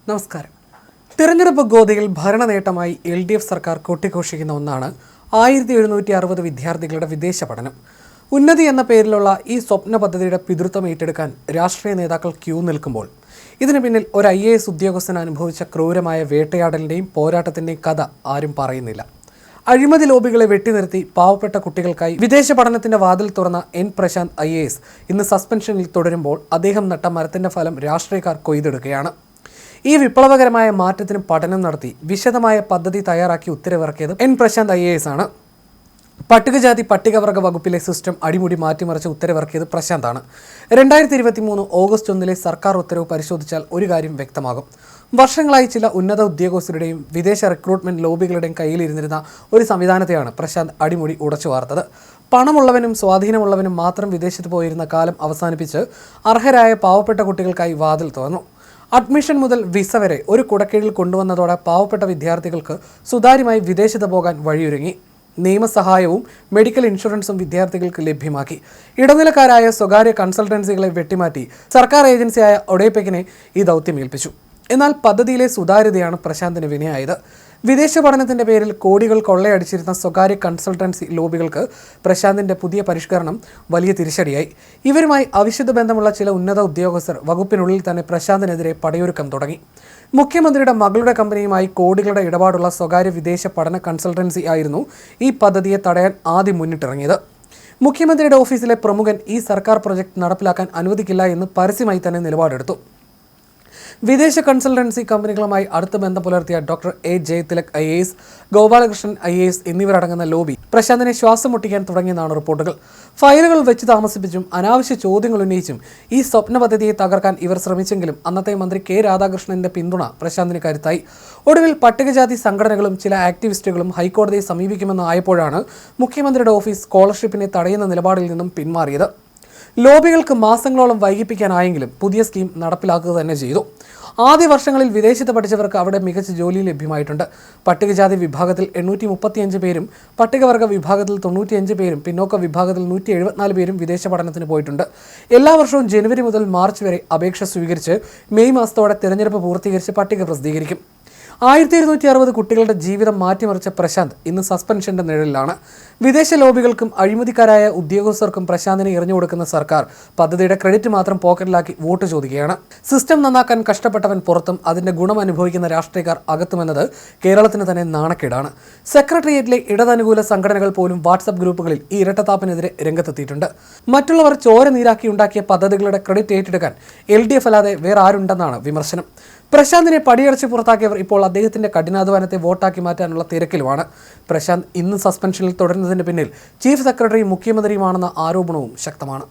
നമസ്കാരം. തിരഞ്ഞെടുപ്പ് ഗോതയിൽ ഭരണനേട്ടമായി LDF സർക്കാർ കൊട്ടിഘോഷിക്കുന്ന ഒന്നാണ് 1760 വിദ്യാർത്ഥികളുടെ വിദേശ പഠനം. ഉന്നതി എന്ന പേരിലുള്ള ഈ സ്വപ്ന പദ്ധതിയുടെ പിതൃത്വം ഏറ്റെടുക്കാൻ രാഷ്ട്രീയ നേതാക്കൾ ക്യൂ നിൽക്കുമ്പോൾ ഇതിന് പിന്നിൽ ഒരു IAS ഉദ്യോഗസ്ഥൻ അനുഭവിച്ച ക്രൂരമായ വേട്ടയാടലിൻ്റെയും പോരാട്ടത്തിൻ്റെയും കഥ ആരും പറയുന്നില്ല. അഴിമതി ലോബികളെ വെട്ടിനിർത്തി പാവപ്പെട്ട കുട്ടികൾക്കായി വിദേശ പഠനത്തിന്റെ വാതിൽ തുറന്ന N. പ്രശാന്ത് IAS ഇന്ന് സസ്പെൻഷനിൽ തുടരുമ്പോൾ അദ്ദേഹം നട്ട മരത്തിന്റെ ഫലം രാഷ്ട്രീയക്കാർ കൊയ്തെടുക്കുകയാണ്. ഈ വിപ്ലവകരമായ മാറ്റത്തിന് പഠനം നടത്തി വിശദമായ പദ്ധതി തയ്യാറാക്കി ഉത്തരവിറക്കിയത് N. പ്രശാന്ത് IAS ആണ്. പട്ടികജാതി പട്ടികവർഗ വകുപ്പിലെ സിസ്റ്റം അടിമുടി മാറ്റിമറിച്ച് ഉത്തരവിറക്കിയത് പ്രശാന്താണ്. 2023 ഓഗസ്റ്റ് 1 സർക്കാർ ഉത്തരവ് പരിശോധിച്ചാൽ ഒരു കാര്യം വ്യക്തമാകും. വർഷങ്ങളായി ചില ഉന്നത ഉദ്യോഗസ്ഥരുടെയും വിദേശ റിക്രൂട്ട്മെന്റ് ലോബികളുടെയും കയ്യിലിരുന്നിരുന്ന ഒരു സംവിധാനത്തെയാണ് പ്രശാന്ത് അടിമുടി ഉടച്ചു വാർത്തത്. പണമുള്ളവനും സ്വാധീനമുള്ളവനും മാത്രം വിദേശത്ത് പോയിരുന്ന കാലം അവസാനിപ്പിച്ച് അർഹരായ പാവപ്പെട്ട കുട്ടികൾക്കായി വാതിൽ തുറന്നു. അഡ്മിഷൻ മുതൽ വിസ വരെ ഒരു കുടക്കീഴിൽ കൊണ്ടുവന്നതോടെ പാവപ്പെട്ട വിദ്യാർത്ഥികൾക്ക് സുതാര്യമായി വിദേശത്ത് പോകാൻ വഴിയൊരുങ്ങി. നിയമസഹായവും മെഡിക്കൽ ഇൻഷുറൻസും വിദ്യാർത്ഥികൾക്ക് ലഭ്യമാക്കി. ഇടനിലക്കാരായ സ്വകാര്യ കൺസൾട്ടൻസികളെ വെട്ടിമാറ്റി സർക്കാർ ഏജൻസിയായ ഒഡേപെക്കിനെ ഈ ദൗത്യം ഏൽപ്പിച്ചു. എന്നാൽ പദ്ധതിയിലെ സുതാര്യതയാണ് പ്രശാന്തിന് വിനയായത്. വിദേശ പഠനത്തിന്റെ പേരിൽ കോടികൾ കൊള്ളയടിച്ചിരുന്ന സ്വകാര്യ കൺസൾട്ടൻസി ലോബികൾക്ക് പ്രശാന്തിന്റെ പുതിയ പരിഷ്കരണം വലിയ തിരിച്ചടിയായി. ഇവരുമായി അവിശുദ്ധ ബന്ധമുള്ള ചില ഉന്നത ഉദ്യോഗസ്ഥർ വകുപ്പിനുള്ളിൽ തന്നെ പ്രശാന്തിനെതിരെ പടയൊരുക്കം തുടങ്ങി. മുഖ്യമന്ത്രിയുടെ മകളുടെ കമ്പനിയുമായി കോടികളുടെ ഇടപാടുള്ള സ്വകാര്യ വിദേശ പഠന കൺസൾട്ടൻസി ആയിരുന്നു ഈ പദ്ധതിയെ തടയാൻ ആദ്യം മുന്നിട്ടിറങ്ങിയത്. മുഖ്യമന്ത്രിയുടെ ഓഫീസിലെ പ്രമുഖൻ ഈ സർക്കാർ പ്രൊജക്ട് നടപ്പിലാക്കാൻ അനുവദിക്കില്ല എന്ന് പരസ്യമായി തന്നെ നിലപാടെടുത്തു. വിദേശ കൺസൾട്ടൻസി കമ്പനികളുമായി അടുത്ത ബന്ധം പുലർത്തിയ doctor A. Jayathilak IAS, Gopalakrishnan IAS എന്നിവരടങ്ങുന്ന ലോബി പ്രശാന്തിനെ ശ്വാസം മുട്ടിക്കാൻ തുടങ്ങിയെന്നാണ് റിപ്പോർട്ടുകൾ. ഫയലുകൾ വെച്ച് താമസിപ്പിച്ചും അനാവശ്യ ചോദ്യങ്ങൾ ഉന്നയിച്ചും ഈ സ്വപ്ന പദ്ധതിയെ തകർക്കാൻ ഇവർ ശ്രമിച്ചെങ്കിലും അന്നത്തെ മന്ത്രി K. രാധാകൃഷ്ണന്റെ പിന്തുണ പ്രശാന്തിന് കരുത്തായി. ഒടുവിൽ പട്ടികജാതി സംഘടനകളും ചില ആക്ടിവിസ്റ്റുകളും ഹൈക്കോടതിയെ സമീപിക്കുമെന്ന് ആയപ്പോഴാണ് മുഖ്യമന്ത്രിയുടെ ഓഫീസ് സ്കോളർഷിപ്പിനെ തടയുന്ന നിലപാടിൽ നിന്നും പിന്മാറിയത്. ലോബികൾക്ക് മാസങ്ങളോളം വൈകിപ്പിക്കാനായെങ്കിലും പുതിയ സ്കീം നടപ്പിലാക്കുക തന്നെ ചെയ്തു. ആദ്യ വർഷങ്ങളിൽ വിദേശത്ത് പഠിച്ചവർക്ക് അവിടെ മികച്ച ജോലി ലഭ്യമായിട്ടുണ്ട്. പട്ടികജാതി വിഭാഗത്തിൽ 835 പേരും പട്ടികവർഗ വിഭാഗത്തിൽ 95 പേരും പിന്നോക്ക വിഭാഗത്തിൽ 174 പേരും വിദേശ പഠനത്തിന് പോയിട്ടുണ്ട്. എല്ലാ വർഷവും ജനുവരി മുതൽ മാർച്ച് വരെ അപേക്ഷ സ്വീകരിച്ച് മെയ് മാസത്തോടെ തിരഞ്ഞെടുപ്പ് പൂർത്തീകരിച്ച് പട്ടിക പ്രസിദ്ധീകരിക്കും. 1760 കുട്ടികളുടെ ജീവിതം മാറ്റിമറിച്ച പ്രശാന്ത് ഇന്ന് സസ്പെൻഷന്റെ നിഴലിലാണ്. വിദേശ ലോബികൾക്കും അഴിമതിക്കാരായ ഉദ്യോഗസ്ഥർക്കും പ്രശാന്തിനെ എറിഞ്ഞുകൊടുക്കുന്ന സർക്കാർ പദ്ധതിയുടെ ക്രെഡിറ്റ് മാത്രം പോക്കറ്റിലാക്കി വോട്ട് ചോദിക്കുകയാണ്. സിസ്റ്റം നന്നാക്കാൻ കഷ്ടപ്പെട്ടവൻ പുറത്തും അതിന്റെ ഗുണം അനുഭവിക്കുന്ന രാഷ്ട്രീയക്കാർ അകത്തുമെന്നത് കേരളത്തിന് തന്നെ നാണക്കേടാണ്. സെക്രട്ടേറിയറ്റിലെ ഇടതനുകൂല സംഘടനകൾ പോലും വാട്സപ്പ് ഗ്രൂപ്പുകളിൽ ഈ ഇരട്ടത്താപ്പിനെതിരെ രംഗത്തെത്തിയിട്ടുണ്ട്. മറ്റുള്ളവർ ചോര നീരാക്കി ഉണ്ടാക്കിയ പദ്ധതികളുടെ ക്രെഡിറ്റ് ഏറ്റെടുക്കാൻ LDF അല്ലാതെ വേറെ ആരുണ്ടെന്നാണ് വിമർശനം. പ്രശാന്തിനെ പടിയടച്ച് പുറത്താക്കിയവർ ഇപ്പോൾ അദ്ദേഹത്തിന്റെ കഠിനാധ്വാനത്തെ വോട്ടാക്കി മാറ്റാനുള്ള തിരക്കിലുമാണ്. പ്രശാന്ത് ഇന്ന് സസ്പെൻഷനിൽ തുടരുന്നതിന് പിന്നിൽ ചീഫ് സെക്രട്ടറിയും മുഖ്യമന്ത്രിയുമാണെന്ന ആരോപണവും ശക്തമാണ്.